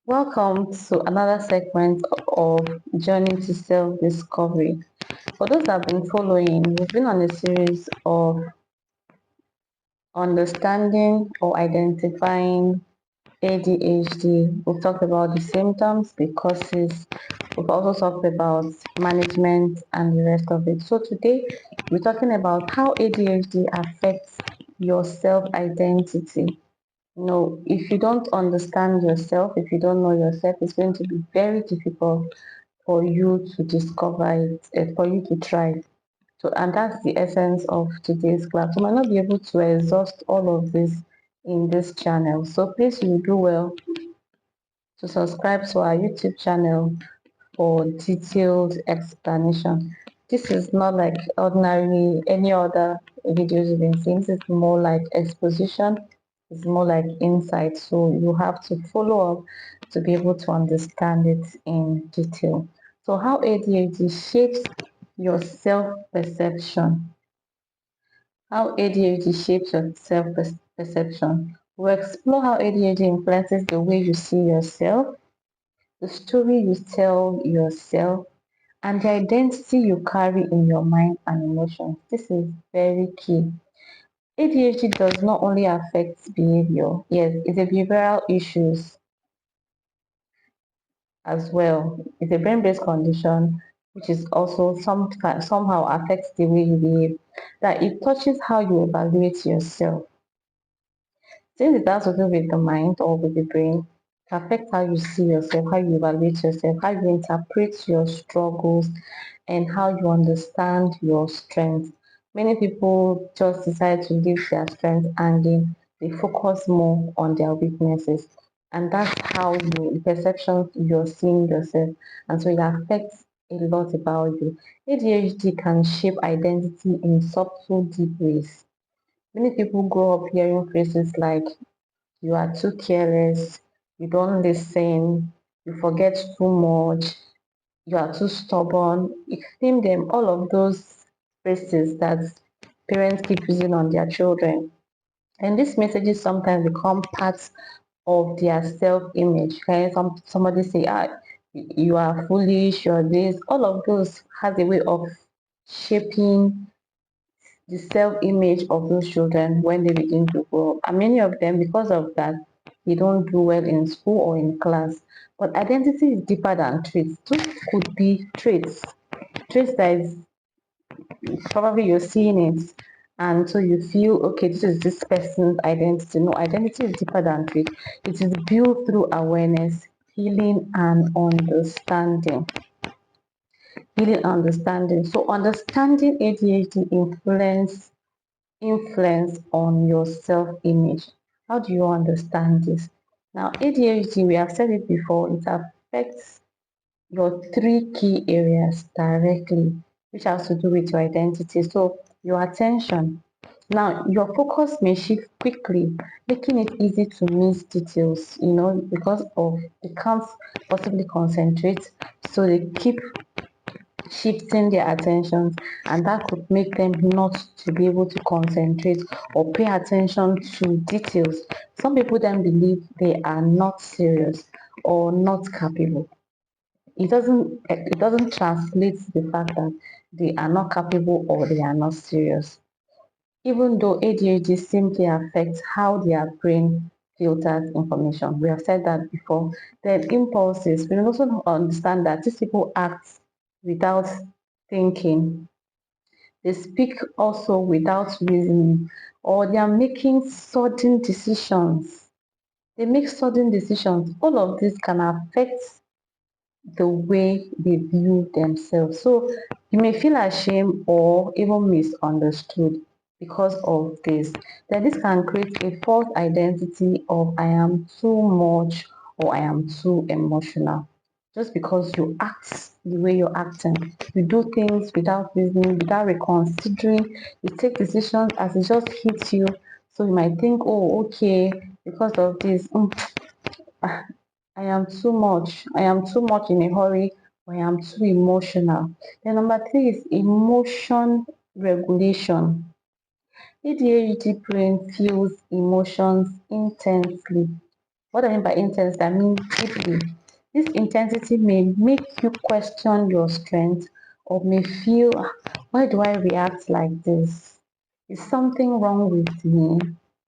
Welcome to another segment of Journey to Self Discovery. For those that have been following, we've been on a series of understanding or identifying ADHD. We've talked about the symptoms, the causes, we've also talked about management and the rest of it. So today, we're talking about how ADHD affects your self identity. If you don't understand yourself, if you don't know yourself, it's going to be very difficult for you to discover it, for you to try. So, and that's the essence of today's class. We might not be able to exhaust all of this in this channel. So please, you do well to subscribe to our YouTube channel for detailed explanation. This is not like ordinary any other videos you've been seeing. This is more like exposition. It's more like insight. So you have to follow up to be able to understand it in detail. So how ADHD shapes your self-perception. How ADHD shapes your self-perception. We'll explore how ADHD influences the way you see yourself, the story you tell yourself, and the identity you carry in your mind and emotions. This is very key. ADHD does not only affect behavior, yes, it's a behavioral issues as well. It's a brain-based condition which is also somehow affects the way you behave. That it touches how you evaluate yourself. Since it has to do with the mind or with the brain, it affects how you see yourself, how you evaluate yourself, how you interpret your struggles, and how you understand your strengths. Many people just decide to leave their strengths and then they focus more on their weaknesses. And that's how the perception you're seeing yourself. And so it affects a lot about you. ADHD can shape identity in subtle, deep ways. Many people grow up hearing phrases like you are too careless, you don't listen, you forget too much, you are too stubborn. You name them, all of those phrases that parents keep using on their children. And these messages sometimes become parts of their self-image. Okay? Somebody say, you are foolish, you're this. All of those has a way of shaping the self-image of those children when they begin to grow up. And many of them, because of that, they don't do well in school or in class. But identity is deeper than traits. Those could be traits that is probably you're seeing it, and so you feel okay, this is this person's identity. No, identity is deeper than trait. It is built through awareness, healing, and understanding. So understanding ADHD influence on your self-image. How do you understand this? Now, ADHD, we have said it before, it affects your three key areas directly, which has to do with your identity. So, your attention. Now, your focus may shift quickly, making it easy to miss details, because of they can't possibly concentrate. So, they keep shifting their attentions, and that could make them not to be able to concentrate or pay attention to details. Some people then believe they are not serious or not capable. It doesn't translate the fact that they are not capable or they are not serious. Even though ADHD simply affects how their brain filters information. We have said that before. Then impulses. We also understand that these people act without thinking. They speak also without reasoning, or they are making sudden decisions. They make sudden decisions. All of this can affect the way they view themselves. So you may feel ashamed or even misunderstood because of this. Then this can create a false identity of I am too much or I am too emotional. Just because you act the way you're acting, you do things without reasoning, without reconsidering, you take decisions as it just hits you. So you might think, oh, okay, because of this, I am too much. I am too much in a hurry. Or I am too emotional. Then number three is emotion regulation. ADHD brain feels emotions intensely. What I mean by intense, I mean deeply. This intensity may make you question your strength or may feel, "Ah, why do I react like this? Is something wrong with me?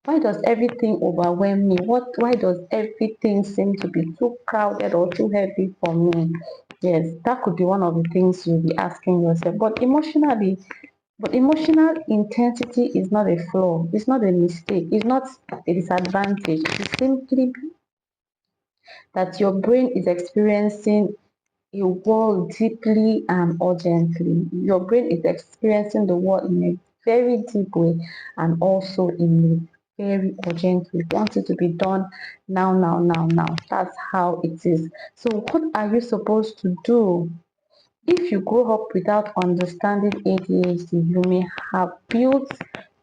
Why does everything overwhelm me? Why does everything seem to be too crowded or too heavy for me?" Yes, that could be one of the things you'll be asking yourself. But emotional intensity is not a flaw, it's not a mistake, it's not a disadvantage. It's simply that your brain is experiencing a world deeply and urgently. Your brain is experiencing the world in a very deep way and also in a very urgent way. It wants it to be done now, now, now, now. That's how it is. So, what are you supposed to do? If you grow up without understanding ADHD, you may have built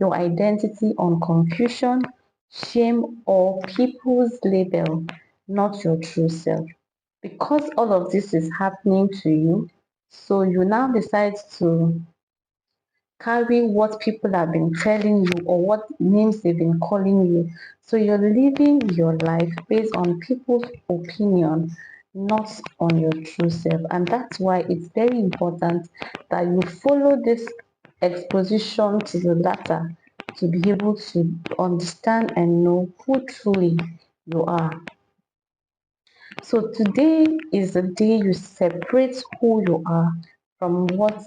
your identity on confusion, shame, or people's label, not your true self. Because all of this is happening to you, so you now decide to carry what people have been telling you or what names they've been calling you. So you're living your life based on people's opinion, not on your true self. And that's why it's very important that you follow this exposition to the latter to be able to understand and know who truly you are. So today is the day you separate who you are from what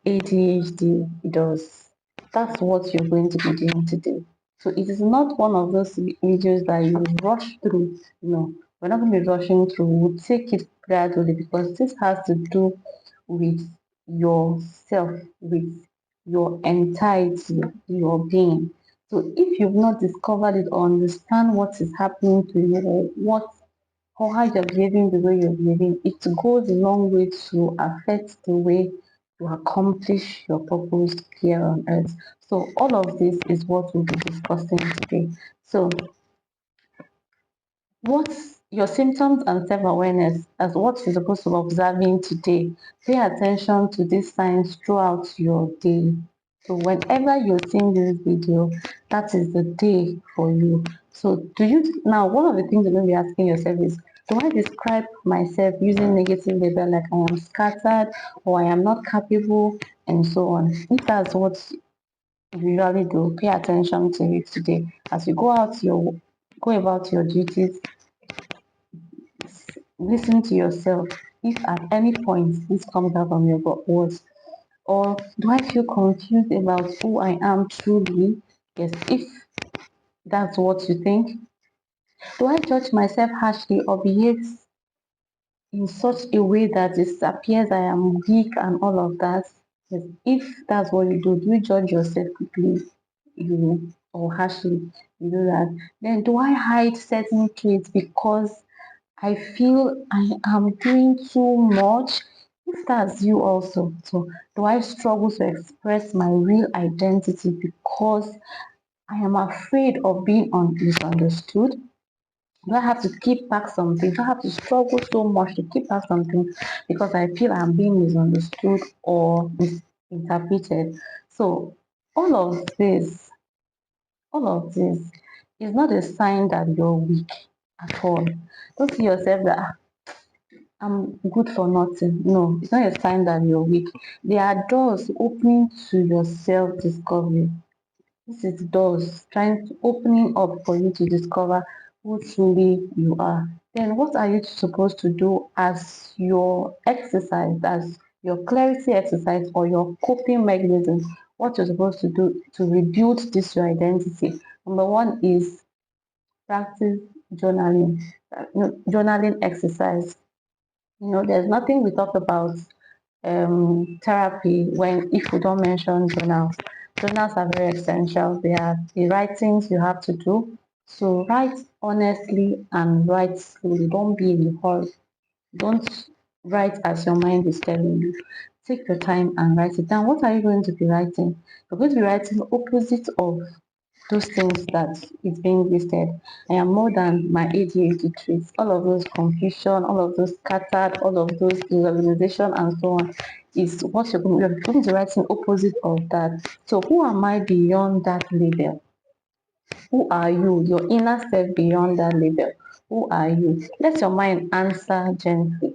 ADHD does. That's what you're going to be doing today. So it is not one of those videos that you rush through. No, we're not going to be rushing through. We'll take it gradually because this has to do with yourself, with your entirety, your being. So if you've not discovered it or understand what is happening to you or what or how you're behaving the way you're behaving, it goes a long way to affect the way you accomplish your purpose here on earth. So all of this is what we'll be discussing today. So what's your symptoms and self-awareness as what you're supposed to be observing today? Pay attention to these signs throughout your day. So whenever you're seeing this video, that is the day for you. So do you now one of the things you're going to be asking yourself is, do I describe myself using negative label like I am scattered or I am not capable and so on? If that's what you usually do, pay attention to it today. As you go about your duties, listen to yourself. If at any point this comes out from your words, or do I feel confused about who I am truly? Yes, if that's what you think. Do I judge myself harshly or behave in such a way that it appears I am weak and all of that? Yes, if that's what you do you judge yourself quickly, you or harshly? You do that. Then do I hide certain traits because I feel I am doing too much? If that's you also, so do I struggle to express my real identity because I am afraid of being misunderstood? Do I have to keep back something? Do I have to struggle so much to keep back something because I feel I'm being misunderstood or misinterpreted? So all of this, all of this is not a sign that you're weak at all. Don't see yourself that, "Ah, I'm good for nothing." No, it's not a sign that you're weak. There are doors opening to your self-discovery. This is doors trying to opening up for you to discover who truly you are. Then what are you supposed to do as your exercise, as your clarity exercise or your coping mechanism? What you're supposed to do to rebuild this your identity. Number one is practice journaling. Journaling exercise. There's nothing we talk about therapy when if we don't mention journals. Journals are very essential. They are the writings you have to do. So write honestly and write slowly. Don't be in a hurry. Don't write as your mind is telling you. Take your time and write it down. What are you going to be writing? You're going to be writing opposite of those things that is being listed. I am more than my ADHD traits. All of those confusion, all of those scattered, all of those disorganization and so on is what you're going to write in opposite of that. So who am I beyond that label? Who are you? Your inner self beyond that label. Who are you? Let your mind answer gently.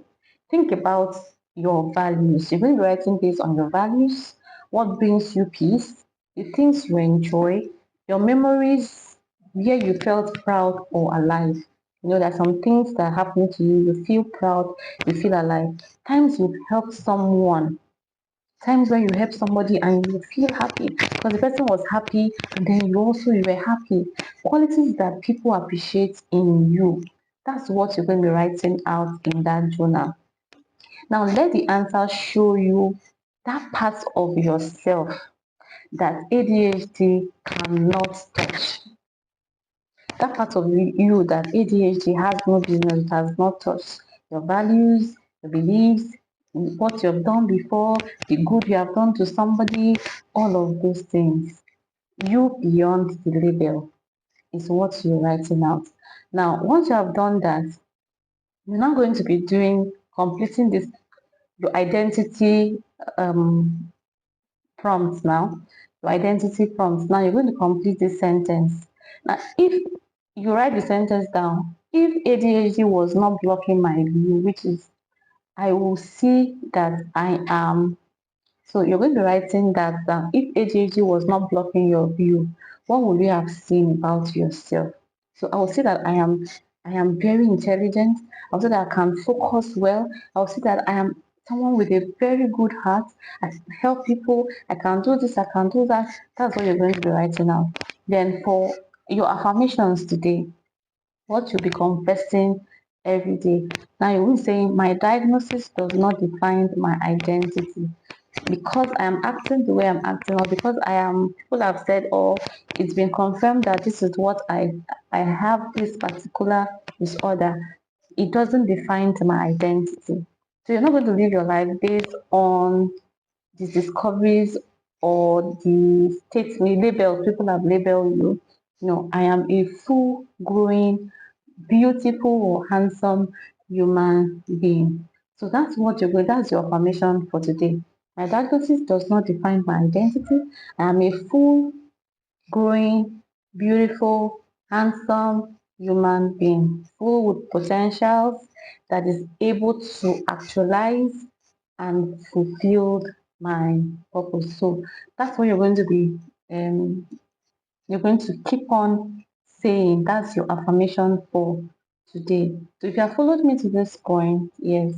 Think about your values. You're going to be writing based on your values, what brings you peace, the things you enjoy, your memories, where you felt proud or alive. You know, there's some things that happen to you, you feel proud, you feel alive. Times you've helped someone, times when you help somebody and you feel happy because the person was happy and then you were happy. Qualities that people appreciate in you. That's what you're going to be writing out in that journal. Now let the answer show you that part of yourself that ADHD cannot touch. That part of you that ADHD has no business, it has not touched. Your values, your beliefs, what you have done before, the good you have done to somebody, all of those things. You beyond the label is what you're writing out. Now, once you have done that, you're now going to be completing this, your identity um, prompts now. Your identity prompts. Now you're going to complete this sentence. Now, if you write the sentence down, if ADHD was not blocking my view, which is I will see that I am. So you're going to be writing that down. If ADHD was not blocking your view, what would you have seen about yourself? So I will say that I am very intelligent. I will say that I can focus well. I will say that I am someone with a very good heart. I can help people. I can do this. I can do that. That's what you're going to be writing out. Then for your affirmations today, what you'll be confessing every day. Now you will say, my diagnosis does not define my identity because I am acting the way I'm acting, or because people have said, or it's been confirmed that this is what I have this particular disorder. It doesn't define my identity. So you're not going to live your life based on the discoveries or the statement labels people have labeled you. No, I am a full growing, beautiful or handsome human being. So that's your affirmation for today. My diagnosis does not define my identity. I am a full growing, beautiful, handsome human being, full with potentials that is able to actualize and fulfill my purpose. So that's what um, you're going to keep on saying. That's your affirmation for today. So if you have followed me to this point, yes,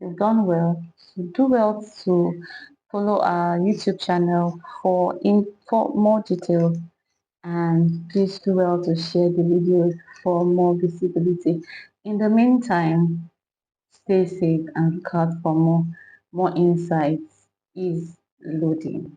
you've done well. So do well to follow our YouTube channel for more details, and please do well to share the videos for more visibility. In the meantime, stay safe and look out for more insights is loading.